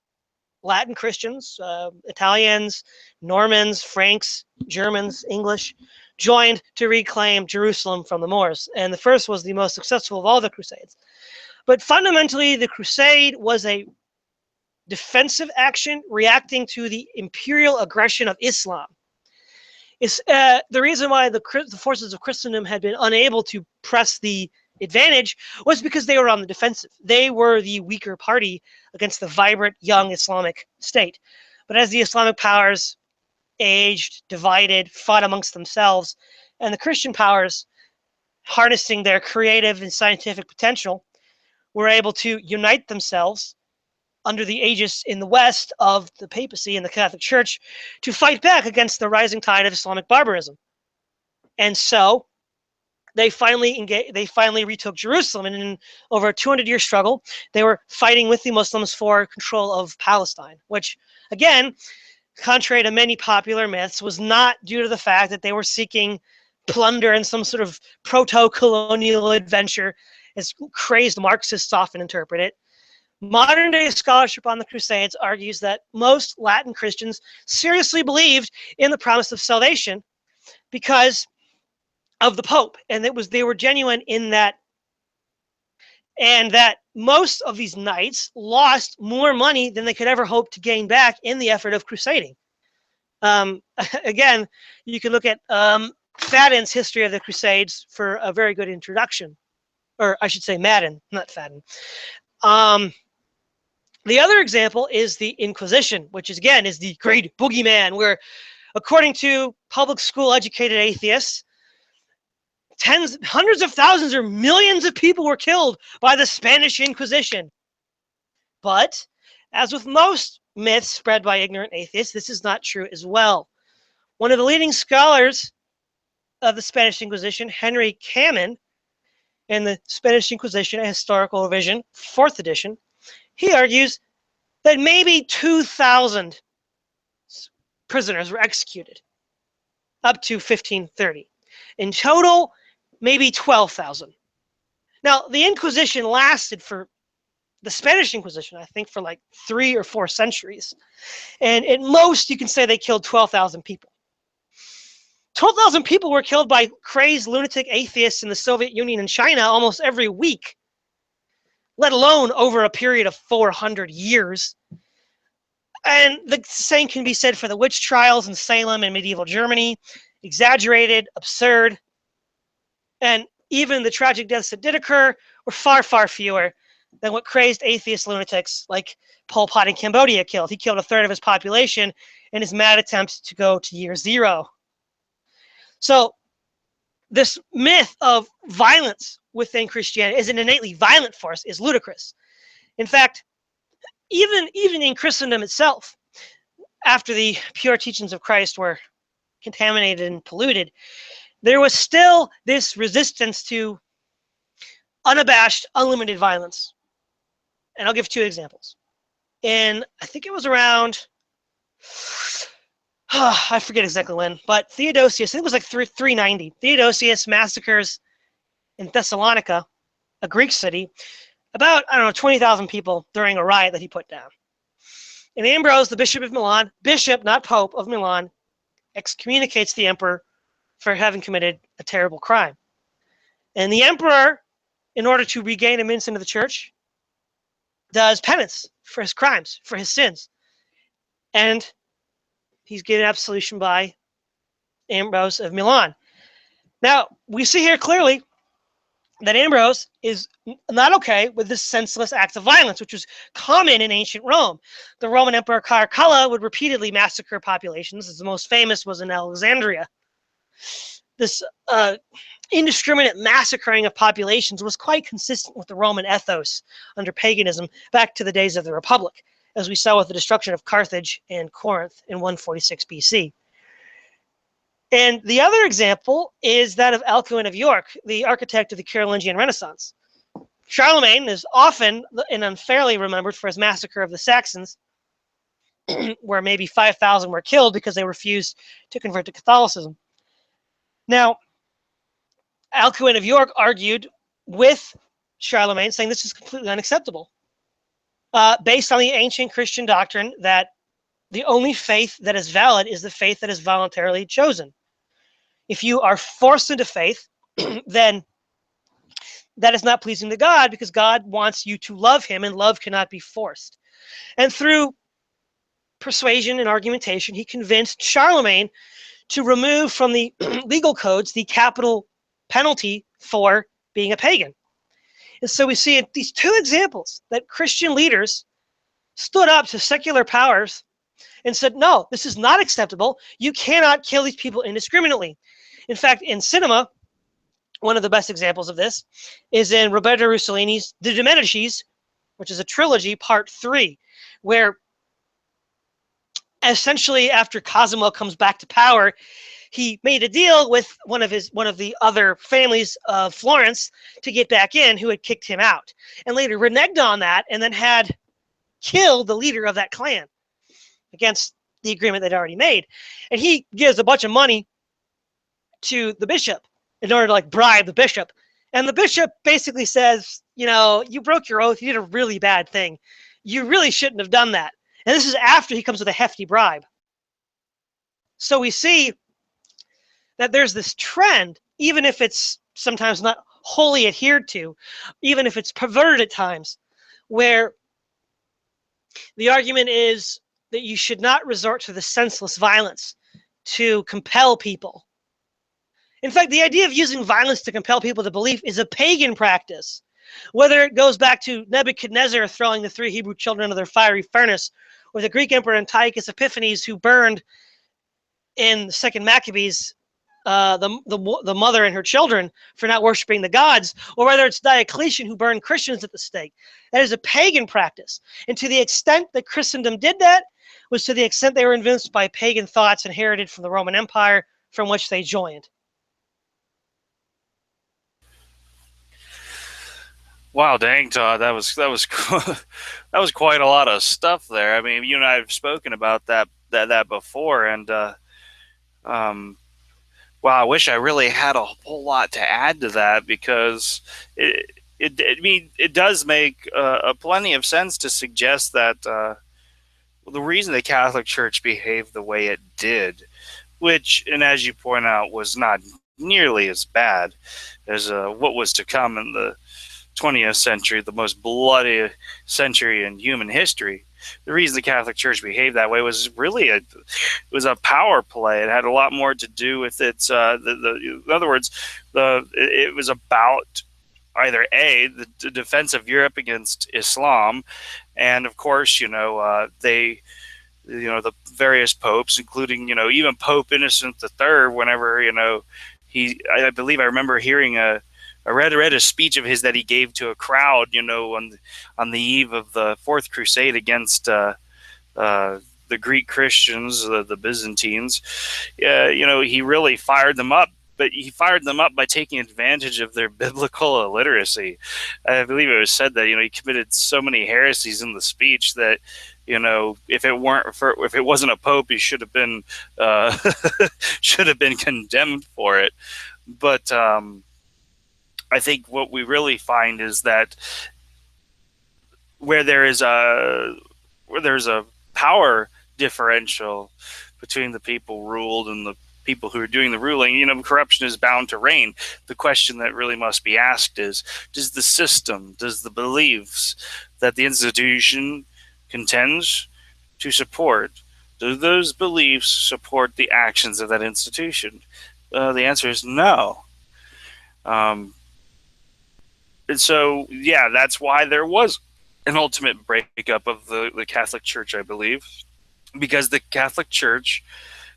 Latin Christians, Italians, Normans, Franks, Germans, English, joined to reclaim Jerusalem from the Moors. And the first was the most successful of all the crusades. But fundamentally, the crusade was a defensive action reacting to the imperial aggression of Islam. It's the reason why the forces of Christendom had been unable to press the advantage was because they were on the defensive. They were the weaker party against the vibrant young Islamic state. But as the Islamic powers aged, divided, fought amongst themselves, and the Christian powers, harnessing their creative and scientific potential, were able to unite themselves under the aegis in the West of the papacy and the Catholic Church to fight back against the rising tide of Islamic barbarism. And so they finally retook Jerusalem, and in over a 200-year struggle, they were fighting with the Muslims for control of Palestine, which, again, contrary to many popular myths, was not due to the fact that they were seeking plunder and some sort of proto-colonial adventure, as crazed Marxists often interpret it. Modern-day scholarship on the Crusades argues that most Latin Christians seriously believed in the promise of salvation because of the Pope, and they were genuine in that, and that most of these knights lost more money than they could ever hope to gain back in the effort of crusading. Again, you can look at Fadden's History of the Crusades for a very good introduction, or I should say Madden, not Fadden. The other example is the Inquisition, which is, again, is the great boogeyman, where, according to public school educated atheists, hundreds of thousands or millions of people were killed by the Spanish Inquisition. But, as with most myths spread by ignorant atheists, this is not true as well. One of the leading scholars of the Spanish Inquisition, Henry Camin, in the Spanish Inquisition, a Historical Revision, 4th edition, he argues that maybe 2,000 prisoners were executed up to 1530. In total, maybe 12,000. Now, the Inquisition lasted for the Spanish Inquisition, I think, for like 3 or 4 centuries. And at most, you can say they killed 12,000 people. 12,000 people were killed by crazed lunatic atheists in the Soviet Union and China almost every week, let alone over a period of 400 years. And the same can be said for the witch trials in Salem and medieval Germany. Exaggerated, absurd. And even the tragic deaths that did occur were far, far fewer than what crazed atheist lunatics like Pol Pot in Cambodia killed. He killed a third of his population in his mad attempt to go to year 0. So this myth of violence within Christianity as an innately violent force is ludicrous. In fact, even in Christendom itself, after the pure teachings of Christ were contaminated and polluted, there was still this resistance to unabashed, unlimited violence. And I'll give 2 examples. I think it was around, I forget exactly when, but Theodosius, I think it was like 390. Theodosius massacres in Thessalonica, a Greek city, about, 20,000 people during a riot that he put down. And Ambrose, the Bishop of Milan, bishop, not Pope, of Milan, excommunicates the emperor for having committed a terrible crime. And the emperor, in order to regain admittance into the church, does penance for his crimes, for his sins. And he's given absolution by Ambrose of Milan. Now, we see here clearly that Ambrose is not okay with this senseless act of violence, which was common in ancient Rome. The Roman Emperor Caracalla would repeatedly massacre populations, as the most famous was in Alexandria. This indiscriminate massacring of populations was quite consistent with the Roman ethos under paganism back to the days of the Republic, as we saw with the destruction of Carthage and Corinth in 146 BC. And the other example is that of Alcuin of York, the architect of the Carolingian Renaissance. Charlemagne is often and unfairly remembered for his massacre of the Saxons, where maybe 5,000 were killed because they refused to convert to Catholicism. Now, Alcuin of York argued with Charlemagne, saying this is completely unacceptable, based on the ancient Christian doctrine that the only faith that is valid is the faith that is voluntarily chosen. If you are forced into faith, then that is not pleasing to God, because God wants you to love him, and love cannot be forced. And through persuasion and argumentation, he convinced Charlemagne to remove from the legal codes the capital penalty for being a pagan. And so we see these two examples that Christian leaders stood up to secular powers and said, no, this is not acceptable. You cannot kill these people indiscriminately. In fact, in cinema, one of the best examples of this is in Roberto Rossellini's The De Medicis, which is a trilogy, part 3, where essentially after Cosimo comes back to power, he made a deal with one of the other families of Florence to get back in, who had kicked him out, and later reneged on that and then had killed the leader of that clan against the agreement they'd already made. And he gives a bunch of money to the bishop in order to bribe the bishop. And the bishop basically says, you broke your oath. You did a really bad thing. You really shouldn't have done that. And this is after he comes with a hefty bribe. So we see that there's this trend, even if it's sometimes not wholly adhered to, even if it's perverted at times, where the argument is that you should not resort to the senseless violence to compel people. In fact, the idea of using violence to compel people to believe is a pagan practice. Whether it goes back to Nebuchadnezzar throwing the 3 Hebrew children into their fiery furnace, or the Greek emperor Antiochus Epiphanes, who burned in the Second Maccabees the mother and her children for not worshiping the gods, or whether it's Diocletian, who burned Christians at the stake. That is a pagan practice. And to the extent that Christendom did that was to the extent they were influenced by pagan thoughts inherited from the Roman Empire, from which they joined. Wow, dang, Todd, that was that was quite a lot of stuff there. I mean, you and I have spoken about that before, and wow, I wish I really had a whole lot to add to that, because it does make plenty of sense to suggest that the reason the Catholic Church behaved the way it did, which, and as you point out, was not nearly as bad as what was to come in the 20th century, the most bloody century in human history. The reason the Catholic Church behaved that way was really it was a power play. It had a lot more to do with its in other words, it was about either the defense of Europe against Islam, and of course, the various popes, including even Pope Innocent III, whenever I believe I remember hearing I read a speech of his that he gave to a crowd, on the eve of the Fourth Crusade against the Greek Christians, the Byzantines. He really fired them up, but he fired them up by taking advantage of their biblical illiteracy. I believe it was said that he committed so many heresies in the speech that if it wasn't a pope, he should have been condemned for it. But I think what we really find is that where there's a power differential between the people ruled and the people who are doing the ruling, corruption is bound to reign. The question that really must be asked is, does the beliefs that the institution contends to support, do those beliefs support the actions of that institution? The answer is no. And so, yeah, that's why there was an ultimate breakup of the Catholic Church, I believe, because the Catholic Church,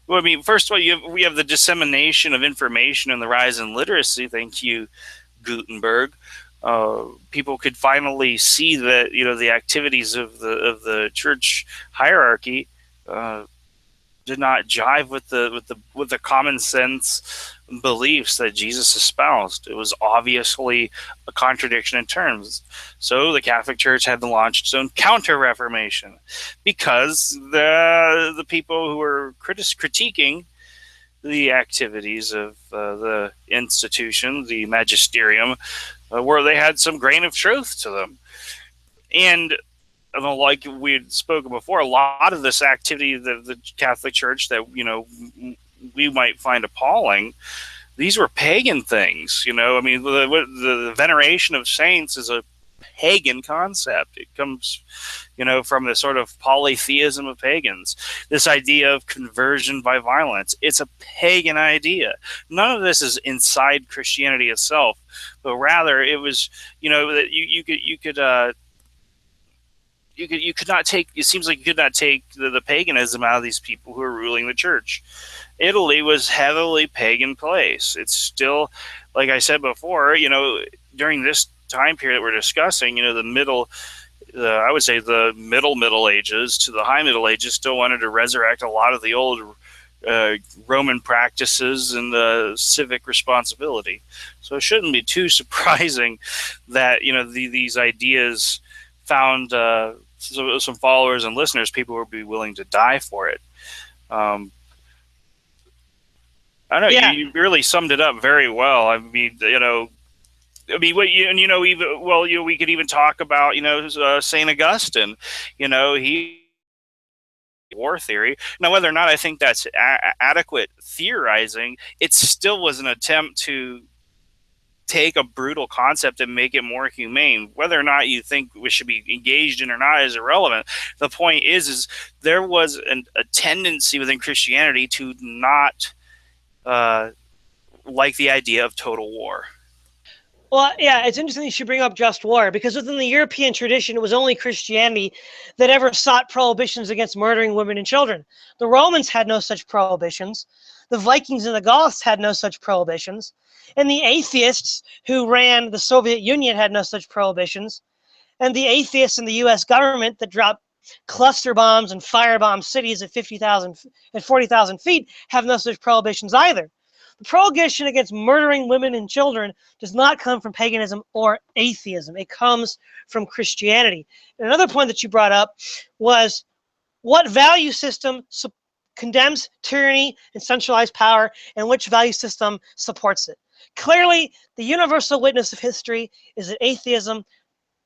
well, I mean, first of all, we have the dissemination of information and the rise in literacy. Thank you, Gutenberg. People could finally see that the activities of the church hierarchy did not jive with the common sense beliefs that Jesus espoused. It was obviously a contradiction in terms. So the Catholic Church had to launch its own counter-reformation, because the people who were critiquing the activities of the institution, the magisterium, where they had some grain of truth to them. And like we had spoken before, a lot of this activity of the Catholic Church that, we might find appalling, these were pagan things. I mean, the veneration of saints is a pagan concept. It comes, from the sort of polytheism of pagans. This idea of conversion by violence, it's a pagan idea. None of this is inside Christianity itself, but rather it was, that you could not take. It seems like you could not take the paganism out of these people who are ruling the church. Italy was heavily pagan place. It's still, like I said before, during this time period that we're discussing, I would say the Middle Ages to the High Middle Ages still wanted to resurrect a lot of the old Roman practices and civic responsibility. So it shouldn't be too surprising that these ideas found some followers and listeners, people who would be willing to die for it. I don't know. Yeah. You really summed it up very well. I mean, we could even talk about, Saint Augustine. He war theory. Now, whether or not I think that's adequate theorizing, it still was an attempt to take a brutal concept and make it more humane. Whether or not you think we should be engaged in or not is irrelevant. The point is there was a tendency within Christianity to not like the idea of total war. Well, yeah, it's interesting you should bring up just war, because within the European tradition, it was only Christianity that ever sought prohibitions against murdering women and children. The Romans had no such prohibitions. The Vikings and the Goths had no such prohibitions. And the atheists who ran the Soviet Union had no such prohibitions. And the atheists in the U.S. government that dropped cluster bombs and firebomb cities at 50,000 and 40,000 feet have no such prohibitions either. The prohibition against murdering women and children does not come from paganism or atheism. It comes from Christianity. And another point that you brought up was, what value system condemns tyranny and centralized power, and which value system supports it? Clearly, the universal witness of history is that atheism,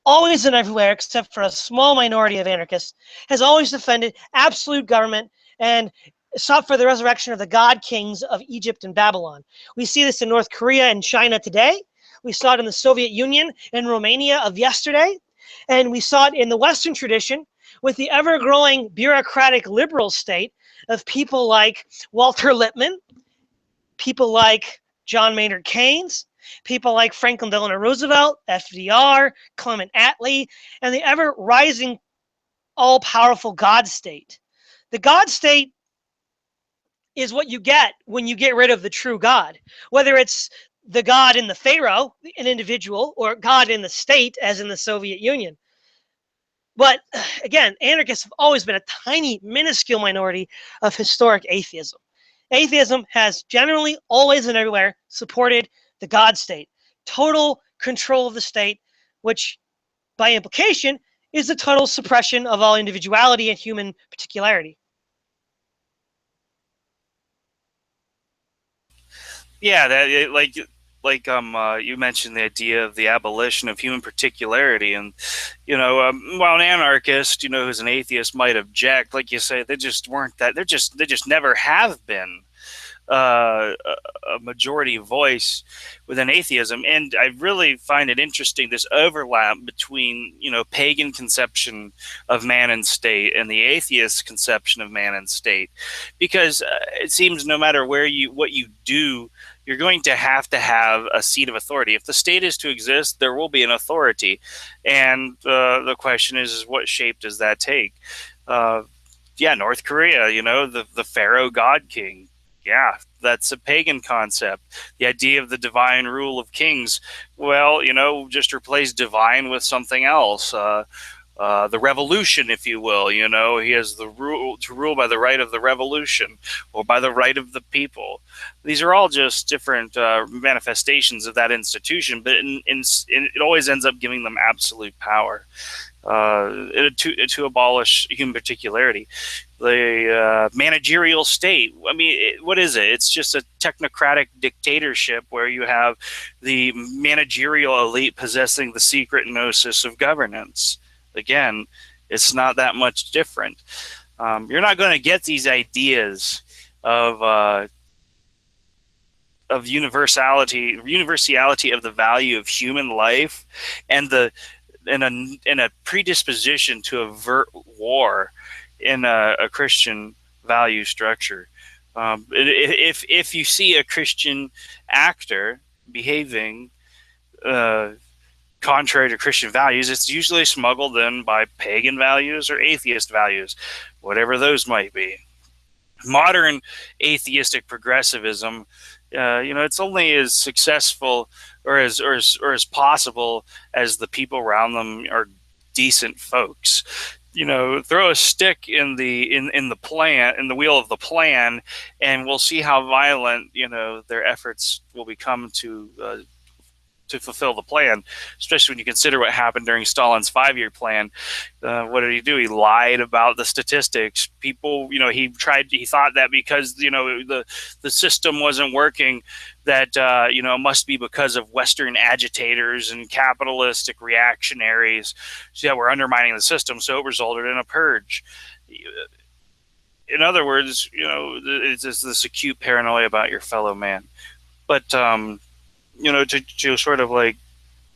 always and everywhere, except for a small minority of anarchists, has always defended absolute government and sought for the resurrection of the god kings of Egypt and Babylon. We see this in North Korea and China today. We saw it in the Soviet Union and Romania of yesterday. And we saw it in the Western tradition with the ever-growing bureaucratic liberal state of people like Walter Lippmann, people like John Maynard Keynes, people like Franklin Delano Roosevelt, FDR, Clement Attlee, and the ever-rising all-powerful God state. The God state is what you get when you get rid of the true God, whether it's the God in the Pharaoh, an individual, or God in the state, as in the Soviet Union. But again, anarchists have always been a tiny, minuscule minority of historic atheism. Atheism has generally, always and everywhere, supported the God state, total control of the state, which by implication is the total suppression of all individuality and human particularity. Yeah, you mentioned the idea of the abolition of human particularity, and while an anarchist, who's an atheist, might object, like you say, they just weren't that. They just never have been a majority voice within atheism. And I really find it interesting, this overlap between pagan conception of man and state and the atheist conception of man and state, because it seems no matter what you do, you're going to have a seat of authority. If the state is to exist, there will be an authority, and the question is what shape does that take? North Korea, the Pharaoh God King. Yeah, that's a pagan concept. The idea of the divine rule of kings, well, just replace divine with something else. the revolution, if you will. You know, he has the rule to rule by the right of the revolution or by the right of the people. These are all just different manifestations of that institution, but it always ends up giving them absolute power to abolish human particularity. The managerial state. I mean, what is it? It's just a technocratic dictatorship where you have the managerial elite possessing the secret gnosis of governance. Again, it's not that much different. You're not going to get these ideas of universality of the value of human life, and a predisposition to avert war in a Christian value structure. If you see a Christian actor behaving contrary to Christian values, it's usually smuggled in by pagan values or atheist values, whatever those might be. Modern atheistic progressivism, it's only as successful or as possible as the people around them are decent folks. Throw a stick in the wheel of the plan, and we'll see how violent their efforts will become to fulfill the plan, especially when you consider what happened during Stalin's 5-year plan. What did he do? He lied about the statistics. People, he thought that because, the system wasn't working, that, it must be because of Western agitators and capitalistic reactionaries that were undermining the system. So it resulted in a purge. In other words, it's just this acute paranoia about your fellow man. But, to sort of like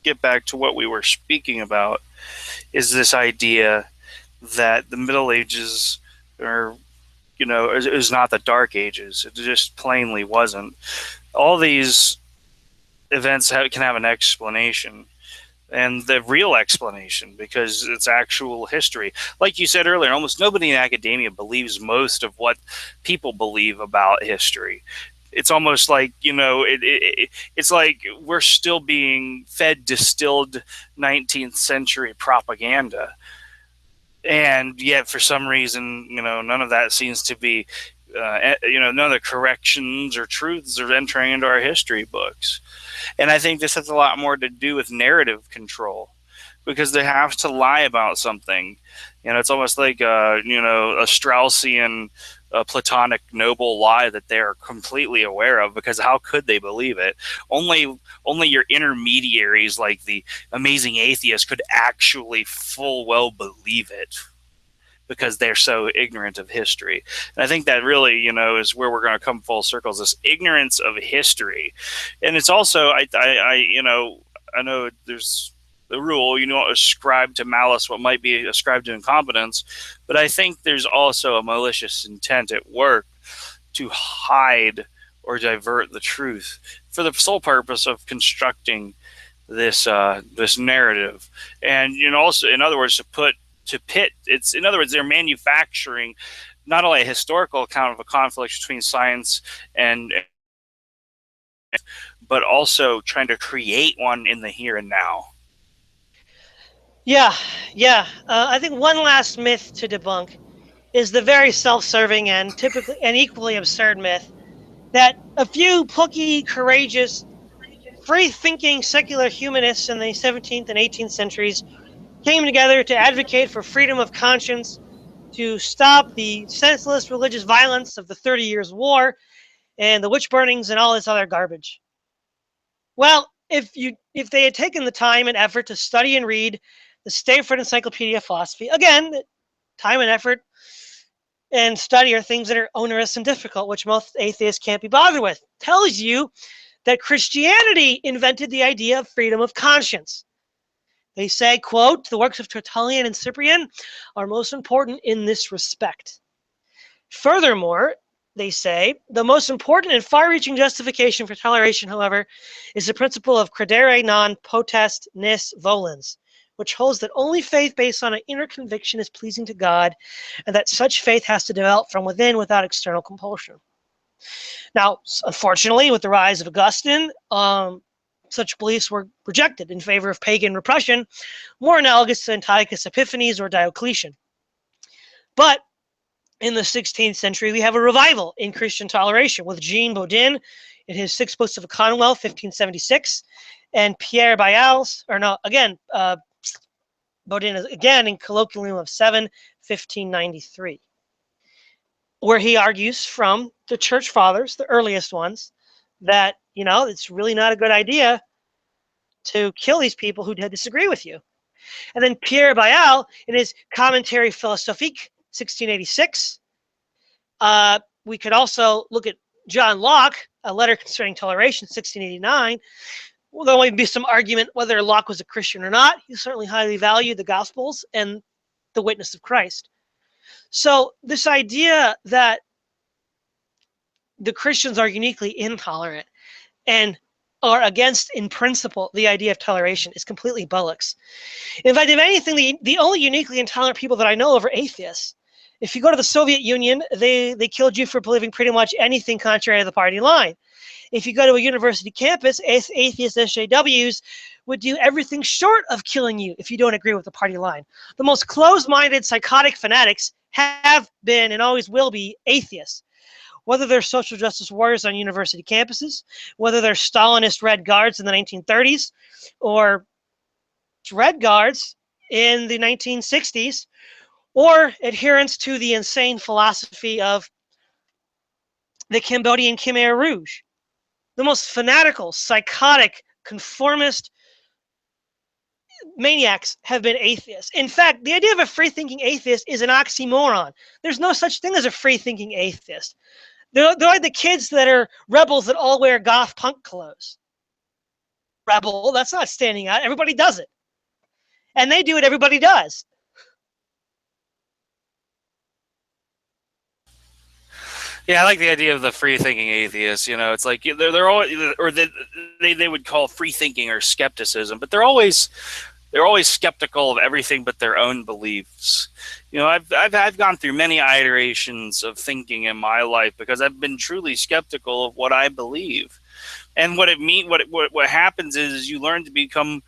get back to what we were speaking about, is this idea that the Middle Ages is not the Dark Ages. It just plainly wasn't. All these events can have an explanation, and the real explanation, because it's actual history. Like you said earlier, almost nobody in academia believes most of what people believe about history. It's almost like, it's like we're still being fed distilled 19th century propaganda. And yet, for some reason, none of that seems to be, none of the corrections or truths are entering into our history books. And I think this has a lot more to do with narrative control, because they have to lie about something. It's almost like, a Straussian Platonic noble lie that they are completely aware of, because how could they believe it? Only your intermediaries, like the amazing atheist, could actually full well believe it, because they're so ignorant of history. And I think that really, is where we're going to come full circle, this ignorance of history. And it's also, I know there's the rule, ascribe to malice what might be ascribed to incompetence, but I think there's also a malicious intent at work to hide or divert the truth for the sole purpose of constructing this narrative. And also, in other words, they're manufacturing not only a historical account of a conflict between science and but also trying to create one in the here and now. Yeah. I think one last myth to debunk is the very self-serving and typically and equally absurd myth that a few plucky, courageous, free-thinking secular humanists in the 17th and 18th centuries came together to advocate for freedom of conscience, to stop the senseless religious violence of the 30 Years' War and the witch burnings and all this other garbage. Well, if they had taken the time and effort to study and read the Stanford Encyclopedia of Philosophy, again, time and effort and study are things that are onerous and difficult, which most atheists can't be bothered with, tells you that Christianity invented the idea of freedom of conscience. They say, quote, the works of Tertullian and Cyprian are most important in this respect. Furthermore, they say, the most important and far-reaching justification for toleration, however, is the principle of credere non potest nis volens, which holds that only faith based on an inner conviction is pleasing to God, and that such faith has to develop from within without external compulsion. Now, unfortunately, with the rise of Augustine, such beliefs were rejected in favor of pagan repression, more analogous to Antiochus Epiphanes or Diocletian. But in the 16th century, we have a revival in Christian toleration with Jean Bodin in his Six Books of a Commonwealth, 1576, and Pierre Bayal's, Bodin is again in Colloquium of 7, 1593, where he argues from the church fathers, the earliest ones, that, it's really not a good idea to kill these people who disagree with you. And then Pierre Bayal, in his Commentary philosophique, 1686, we could also look at John Locke, a letter concerning toleration, 1689. Well, there might be some argument whether Locke was a Christian or not. He certainly highly valued the Gospels and the witness of Christ. So this idea that the Christians are uniquely intolerant and are against, in principle, the idea of toleration is completely bollocks. In fact, if anything, the only uniquely intolerant people that I know of are atheists. If you go to the Soviet Union, they killed you for believing pretty much anything contrary to the party line. If you go to a university campus, atheist SJWs would do everything short of killing you if you don't agree with the party line. The most closed-minded, psychotic fanatics have been and always will be atheists. Whether they're social justice warriors on university campuses, whether they're Stalinist Red Guards in the 1930s, or Red Guards in the 1960s, or adherents to the insane philosophy of the Cambodian Khmer Rouge. The most fanatical, psychotic, conformist maniacs have been atheists. In fact, the idea of a free-thinking atheist is an oxymoron. There's no such thing as a free-thinking atheist. They're like the kids that are rebels that all wear goth punk clothes. Rebel, that's not standing out. Everybody does it. And they do what everybody does. Yeah, I like the idea of the free-thinking atheists. It's like they're always, or they would call free-thinking or skepticism, but they're always skeptical of everything but their own beliefs. I've gone through many iterations of thinking in my life because I've been truly skeptical of what I believe, and what happens is you learn to become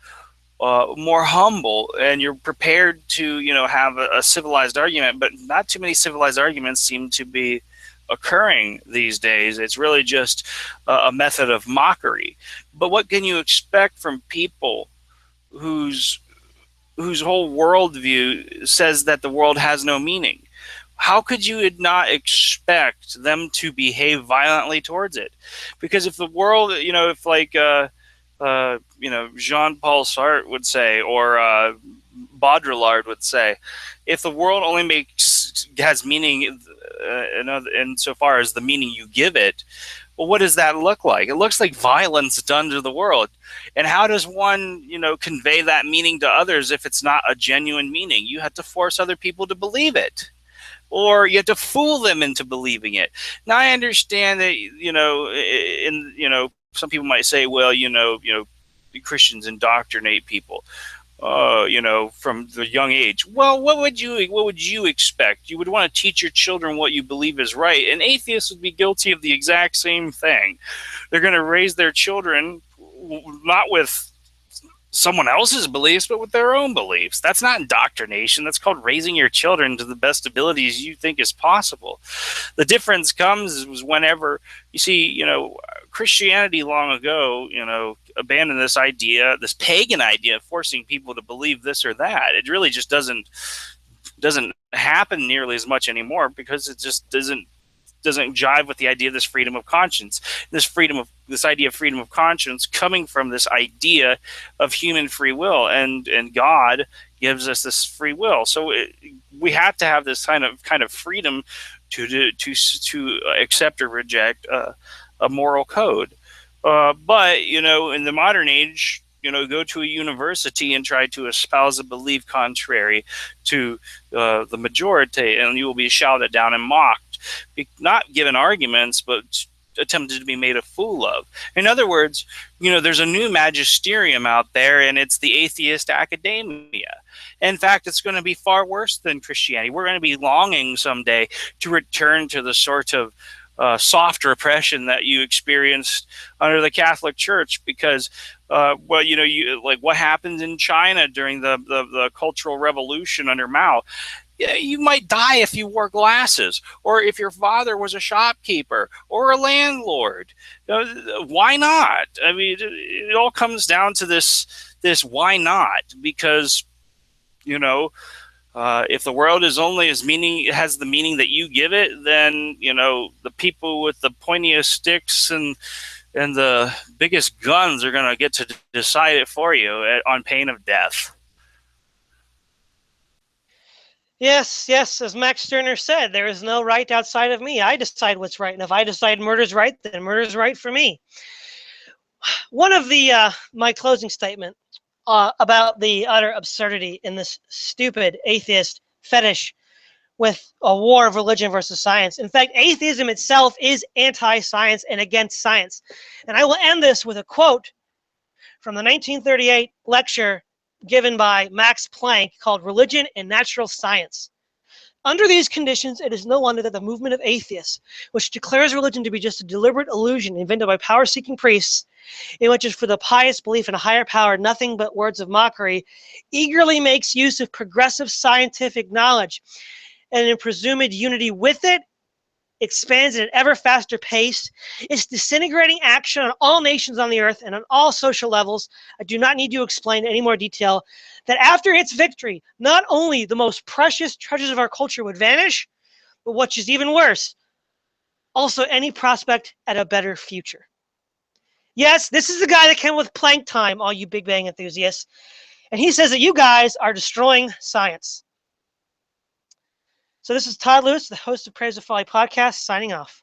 more humble, and you're prepared to have a civilized argument. But not too many civilized arguments seem to be occurring these days. It's really just a method of mockery. But what can you expect from people whose whole worldview says that the world has no meaning? How could you not expect them to behave violently towards it? Because if the world, if like Jean-Paul Sartre would say, or Baudrillard would say, if the world only has meaning insofar as the meaning you give it, well, what does that look like? It looks like violence done to the world. And how does one, convey that meaning to others if it's not a genuine meaning? You have to force other people to believe it, or you have to fool them into believing it. Now, I understand that, some people might say, well, Christians indoctrinate people. From the young age. Well, what would you expect? You would want to teach your children what you believe is right. And atheists would be guilty of the exact same thing. They're going to raise their children not with someone else's beliefs, but with their own beliefs. That's not indoctrination. That's called raising your children to the best abilities you think is possible. The difference comes whenever you see, Christianity long ago, abandoned this idea, this pagan idea of forcing people to believe this or that. It really just doesn't happen nearly as much anymore because it just doesn't jive with the idea of this freedom of conscience. This idea of freedom of conscience coming from this idea of human free will, and God gives us this free will. So we have to have this kind of freedom to accept or reject a moral code. But in the modern age, go to a university and try to espouse a belief contrary to the majority, and you will be shouted down and mocked. Not given arguments, but attempted to be made a fool of. In other words, there's a new magisterium out there, and it's the atheist academia. In fact, it's going to be far worse than Christianity. We're going to be longing someday to return to the sort of softer oppression that you experienced under the Catholic Church, because well, you know, you like what happened in China during the Cultural Revolution under Mao. You might die if you wore glasses, or if your father was a shopkeeper or a landlord. Why not? I mean, it all comes down to this why not? Because, you know, if the world is only has the meaning that you give it, then, you know, the people with the pointiest sticks and the biggest guns are going to get to decide it for you on pain of death. Yes, yes, as Max Stirner said, there is no right outside of me. I decide what's right, and if I decide murder's right, then murder's right for me. One of the my closing statement about the utter absurdity in this stupid atheist fetish with a war of religion versus science. In fact, atheism itself is anti-science and against science. And I will end this with a quote from the 1938 lecture given by Max Planck called Religion and Natural Science. Under these conditions, it is no wonder that the movement of atheists, which declares religion to be just a deliberate illusion invented by power-seeking priests, in which is for the pious belief in a higher power nothing but words of mockery, eagerly makes use of progressive scientific knowledge, and in presumed unity with it, expands at an ever faster pace. It's disintegrating action on all nations on the earth and on all social levels. I do not need to explain in any more detail that after its victory, not only the most precious treasures of our culture would vanish, but what is even worse, also any prospect at a better future. Yes, this is the guy that came with Planck time, all you Big Bang enthusiasts. And he says that you guys are destroying science. So this is Todd Lewis, the host of Praise of Folly podcast, signing off.